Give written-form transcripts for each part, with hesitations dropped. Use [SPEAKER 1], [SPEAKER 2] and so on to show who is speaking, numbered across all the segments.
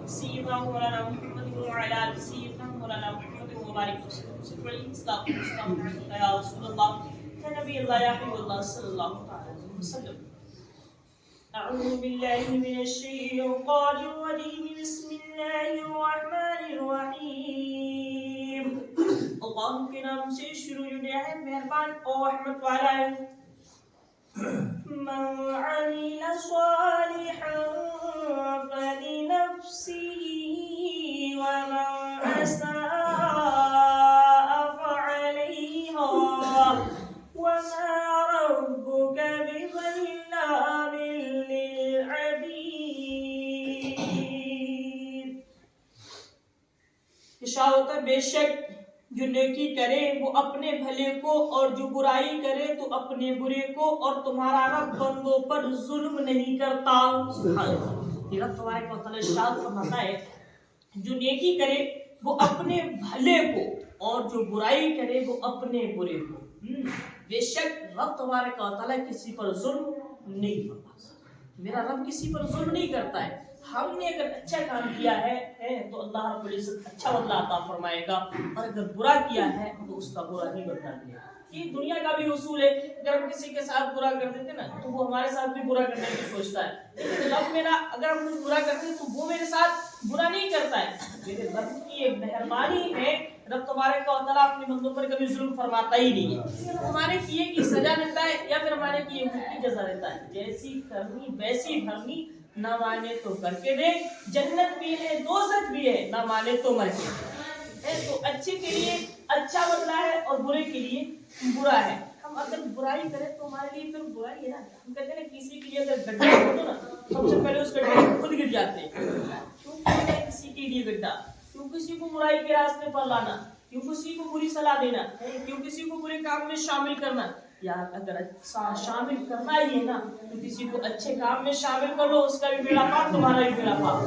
[SPEAKER 1] سيدنا مولانا محمد وعلى آل سيدنا مولانا محمد وبارك وسلم استغفرك يا رسول الله يا نبي الله يا حبيب الله صلى الله عليه وسلم. أعوذ بالله من الشيطان الرجيم بسم الله الرحمن الرحيم. اللہ کے نام سے شروع ہے مہربان اور رحمت والا ہے. من عمل صالحا فلنفسه ومن أساء فعليها وما ربك بظلام للعبيد. ارشاد ہوتا ہے بے شک جو نیکی کرے وہ اپنے بھلے کو اور جو برائی کرے تو اپنے برے کو اور تمہارا رب بندوں پر ظلم نہیں کرتا. یہ رب تبارک و تعالی ارشاد فرماتا ہے جو نیکی کرے وہ اپنے بھلے کو اور جو برائی کرے وہ اپنے برے کو. بے شک رب تبارک و تعالی کسی پر ظلم نہیں کرتا. میرا رب کسی پر ظلم نہیں کرتا ہے. ہم نے اگر اچھا کام کیا ہے تو اللہ رب العزت اچھا بدلہ عطا فرمائے گا اور اگر برا کیا ہے تو اس کا برا ہی بدلہ دے گا. یہ دنیا کا بھی اصول ہے. اگر ہم کسی کے ساتھ برا کر دیتے نا تو وہ ہمارے ساتھ بھی برا کرنے کی سوچتا ہے. لیکن رب میرا اگر ہم کچھ برا کرتے ہیں تو وہ میرے ساتھ برا نہیں کرتا ہے. میرے رب کی یہ مہربانی ہے. رب تبارک و تعالیٰ اپنے بندوں پر کبھی ظلم فرماتا ہی نہیں ہے. ہمارے کیے کی سزا دیتا ہے یا پھر ہمارے کیے کی جزا دیتا ہے. جیسی کرنی ویسی بھرنی. نہ مانے تو کر کے دے. جنت بھی ہے دوزخ بھی ہے. نہ مانے تو مر کے دے. تو اچھے کے لیے اچھا بدلہ ہے اور برے کے لیے برا ہے. ہم اگر برائی کریں تو ہمارے لیے پھر برائی ہے نا. ہم کہتے ہیں کسی کے لیے اگر گڈھا ہو تو نا سب سے پہلے اس گڈھے میں خود گر جاتے ہیں. کیوں کرنا کسی کے لیے گڈھا؟ کیوں کسی کو برائی کے راستے پر لانا؟ کیوں کسی کو بری صلاح دینا؟ کیوں کسی کو برے کام میں شامل کرنا؟ یار اگر شامل کرنا ہی ہے نا تو کسی کو اچھے کام میں شامل کر لو. اس کا بھی بیڑا پاک تمہارا بھی بیڑا پاک.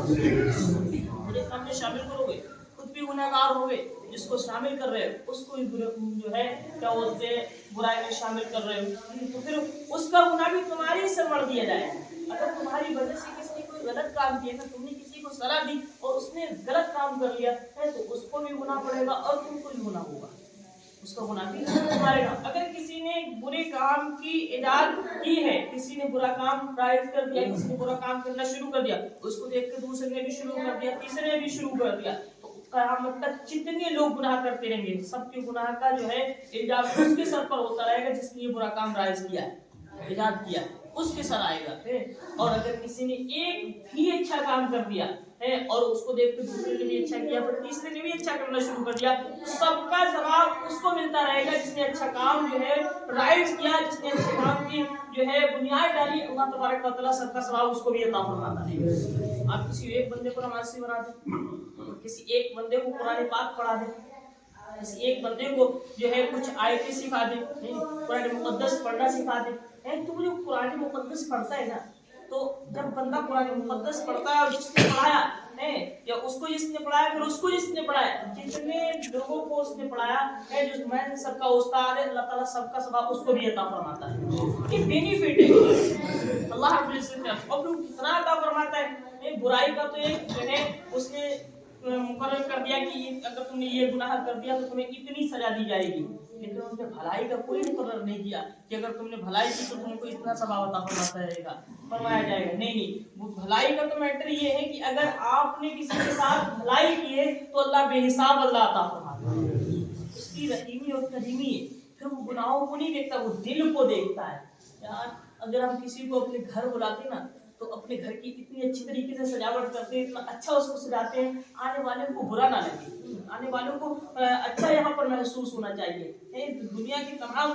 [SPEAKER 1] برے کام میں شامل کرو گے خود بھی گنہگار ہوگے. جس کو شامل کر رہے ہو اس کو جو ہے کیا بولتے ہیں برائی میں شامل کر رہے ہو تو پھر اس کا گناہ بھی تمہارے ہی سے مڑ دیا جائے. اگر تمہاری وجہ سے کسی نے کوئی غلط کام کیا تھا تم نے کسی کو صلاح دی اور اس نے غلط کام کر لیا ہے تو اس کو بھی گناہ پڑے گا اور تم کو بھی گناہ ہوگا. اس کا گناہ بھی تمہارے گا. اگر کسی نے برے کام کی ایجاد کی ہے کسی نے برا کام رائج کر دیا کسی نے برا کام کرنا شروع کر دیا اس کو دیکھ کے دوسرے نے بھی شروع کر دیا تیسرے نے بھی شروع کر دیا تو قیامت تک جتنے لوگ گناہ کرتے رہیں گے سب کے گناہ کا جو ہے ایجاد اس کے سر پر ہوتا رہے گا جس نے یہ برا کام رائج کیا ہے ایجاد کیا اس کے سر آئے گا. اور اگر کسی نے ایک بھی اچھا کام کر دیا ہے اور اس کو دیکھ کے دوسرے نے بھی اچھا کیا پھر تیسرے نے بھی اچھا کرنا شروع کر دیا سب کا ثواب اس کو ملتا رہے گا جس نے اچھا کام جو ہے رائج کیا جس نے اچھے کام کی جو ہے بنیاد ڈالی. اللہ تبارک و تعالیٰ سب کا ثواب اس کو بھی عطا فرماتا ہے. آپ کسی ایک بندے کو نمازی بنا دیں کسی ایک بندے کو قرآن پاک پڑھا دیں کسی ایک بندے کو جو ہے کچھ آیتیں سکھا دیں قرآن مقدس پڑھنا سکھا دیں تو جو قرآن مقدس پڑھتا ہے نا تو جب بندہ قرآن مقدس پڑھتا ہے اور جس نے پڑھایا یا اس کو جس نے پڑھایا پھر اس کو جس نے پڑھایا جتنے لوگوں کو اس نے پڑھایا ہے جو میں سب کا استاد ہے اللہ تعالیٰ سب کا ثواب اس کو بھی عطا فرماتا ہے. یہ بینیفٹ ہے اللہ رب العزت نے اور کتنا عطا فرماتا ہے. برائی کا تو ایک جو ہے اس نے مقرر کر دیا کہ اگر تم نے یہ گناہ کر دیا تو تمہیں اتنی سزا دی جائے گی. لیکن ان نے بھلائی کا کوئی مقرر نہیں کیا کہ اگر تم نے بھلائی کی تو تم کو اتنا ثواب عطا فرمایا جائے گا. نہیں وہ بھلائی کا تو میٹر یہ ہے کہ اگر آپ نے کسی کے ساتھ بھلائی کی ہے تو اللہ بے حساب اللہ عطا فرماتا ہے. اس کی رحیمی اور کریمی ہے. پھر وہ گناہوں کو نہیں دیکھتا وہ دل کو دیکھتا ہے. یار اگر ہم کسی کو اپنے گھر بلاتے نا تو اپنے گھر کی اتنی اچھی طریقے سے سجاوٹ کرتے ہیں اتنا اچھا اس کو سجاتے ہیں آنے والے کو برا نہ لگے آنے والوں کو اچھا یہاں پر محسوس ہونا چاہیے. دنیا کی تمام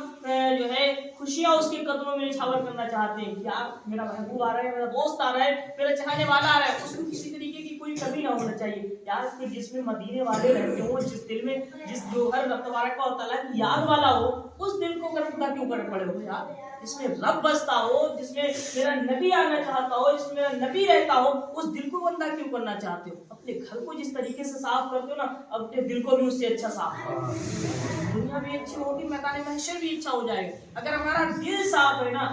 [SPEAKER 1] جو ہے خوشیاں اس کے قدموں میں نچھاور کرنا چاہتے ہیں. یار میرا محبوب آ رہا ہے میرا دوست آ رہا ہے میرا چاہنے والا آ رہا ہے اس کو کسی طریقے کی کوئی کمی نہ ہونا چاہیے. یار جس میں مدینے والے رہتے ہوں جس دل میں جس جوہر رب تبارک و تعالیٰ کی یاد والا ہو اس دل کو گندا کیوں کر پڑے ہو یار؟ جس میں رب بستا ہو، جس میں میرا نبی آنا چاہتا ہو، جس میں میرا نبی رہتا ہو، اس دل کو گندا کیوں کرنا چاہتے ہو؟ اپنے گھر کو جس طریقے سے صاف کرتے ہو نا، اپنے دل کو بھی اس سے اچھا صاف کرو. دنیا بھی اچھی ہوگی، میدان محشر بھی اچھا ہو جائے گا. اگر ہمارا دل صاف ہے نا،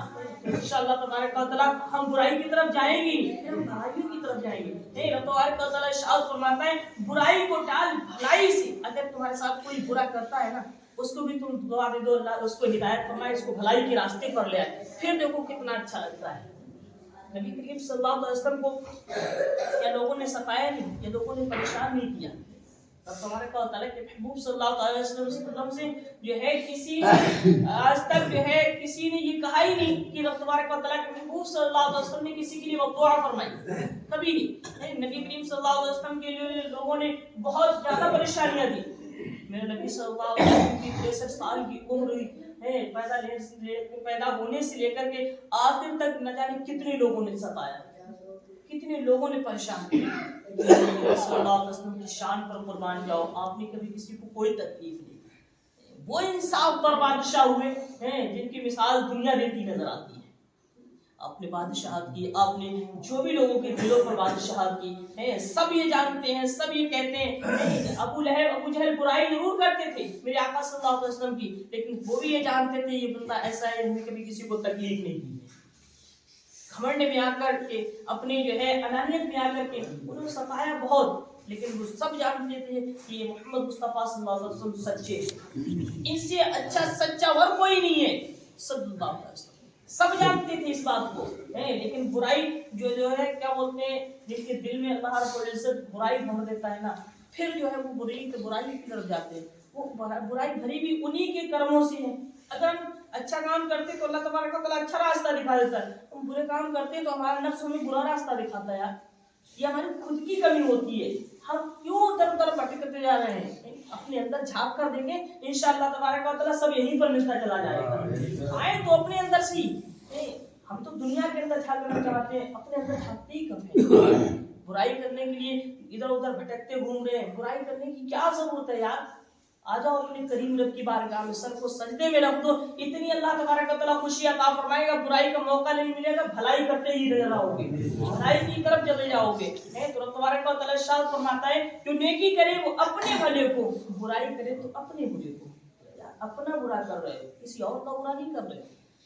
[SPEAKER 1] انشاءاللہ تبارک و تعالیٰ ہم برائی کی طرف جائیں گے، ہم برائیوں کی طرف جائیں گے. نہیں، رب تبارک و تعالیٰ ارشاد فرماتا ہے برائی کو ٹال بھلائی سے. اگر تمہارے ساتھ کوئی برا کرتا ہے نا، اس کو بھی تم دعا دے دو، اللہ اس کو ہدایت فرمائے، اس کو بھلائی کے راستے پر لے آئے، پھر دیکھو کتنا اچھا لگتا ہے. نبی کریم صلی اللہ علیہ وسلم کو یا لوگوں نے ستایا نہیں، یا لوگوں نے پریشان نہیں کیا. اب تبارک و تعالیٰ کے محبوب صلی اللہ علیہ وسلم سے جو ہے کسی آج تک جو ہے کسی نے یہ کہا ہی نہیں کہ رب تبارک و تعالیٰ کے محبوب صلی اللہ علیہ وسلم نے کسی کے لیے دعا فرمائی، کبھی نہیں. نبی کریم صلی اللہ علیہ وسلم کے لیے لوگوں نے بہت زیادہ پریشانیاں دی. میرے نبی صلی اللہ علیہ وسلم کی 63 سال کی عمر ہے، پیدا ہونے سے لے کر کے آخر تک نہ جانے کتنے لوگوں نے ستایا، کتنے لوگوں نے پریشان کیا. صلی اللہ علیہ وسلم کی شان پر قربان جاؤ، آپ نے کبھی کسی کو کوئی تکلیف نہیں. وہ انصاف پر بادشاہ ہوئے ہیں جن کی مثال دنیا دیتی نظر آتی ہے. آپ نے بادشاہت کی، آپ نے جو بھی لوگوں کے دلوں پر بادشاہت کی ہے، سب یہ جانتے ہیں، سب یہ کہتے ہیں. ابو جہل برائی ضرور کرتے تھے میرے آقا صلی اللہ علیہ وسلم کی، لیکن وہ بھی یہ جانتے تھے یہ بندہ ایسا ہے، انہوں نے کبھی کسی کو تکلیف نہیں دی. گھمنڈ میں آ کر کے، اپنی جو ہے انانیت میں آ کر کے انہوں نے ستایا بہت، لیکن وہ سب جانتے تھے کہ یہ محمد مصطفیٰ صلی اللہ علیہ وسلم سچے، ان سے اچھا سچا اور کوئی نہیں ہے صلی اللہ علیہ وسلم. سب جانتے تھے اس بات کو، لیکن برائی جو ہے کیا بولتے ہیں، جن کے دل میں اللہ رب العزت برائی بھر دیتا ہے نا، پھر جو ہے وہ برائی کی طرف جاتے ہیں. وہ برائی بھری بھی انہی کے کرموں سے ہے. اگر ہم اچھا کام کرتے تو اللہ تبارک و تعالیٰ اچھا راستہ دکھا دیتا ہے، ہم برے کام کرتے تو ہمارا نفس ہمیں برا راستہ دکھاتا ہے. یہ ہماری خود کی کمی ہوتی ہے، ہم کیوں در در بھٹکتے جا رہے ہیں. اپنے اندر جھانک کر دیکھیں، انشاءاللہ تبارک و تعالیٰ سب یہیں پر ملتا چلا جائے گا. آئے تو اپنے اندر سے ہی، ہم تو دنیا کے اندر جھانکنا چاہتے ہیں، اپنے اندر جھانکتے ہی کم ہے. برائی کرنے کے لیے ادھر ادھر بھٹکتے گھوم رہے ہیں. برائی کرنے کی کیا ضرورت ہے یار؟ آ جاؤ اپنے کریم رب کی بارگاہ میں، سر کو سجدے میں رکھ دو، اتنی اللہ تبارک و تعالیٰ خوشی عطا فرمائے گا. برائی کا موقع نہیں ملے گا، بھلائی کرتے ہی نظر آؤ گے، بھلائی کی طرف چلے جاؤ گے. تو رب تبارک و تعالیٰ ارشاد فرماتا ہے جو نیکی کرے وہ اپنے بھلے کو، برائی کرے تو اپنے برے کو. اپنا برا کر رہے ہو، کسی اور کا برا نہیں کر رہے.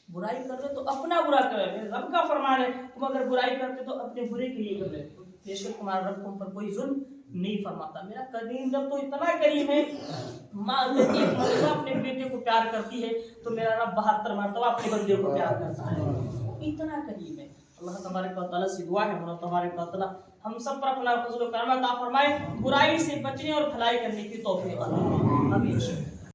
[SPEAKER 1] برائی کر رہے تو اپنا برا کر رہے. میرے رب کا فرمان ہے تم اگر برائی کرتے تو اپنے برے کے لیے کر رہے. بے شک تمہارا رب تم پر کوئی ظلم نہیں فرماتا. میرا کریم رب تو اتنا کریم ہے، ماں اگر ایک مرتبہ اپنے بیٹے کو پیار کرتی ہے تو میرا رب 72 مرتبہ اپنے بندے کو پیار کرتا ہے. اتنا کریم ہے. اللہ تبارک و تعالیٰ سے دعا ہے اللہ تبارک و تعالیٰ ہم سب پر اپنا فضل و کرم عطا فرمائے، برائی سے بچنے اور بھلائی کرنے کی توفیق عطا فرمائے. آمین.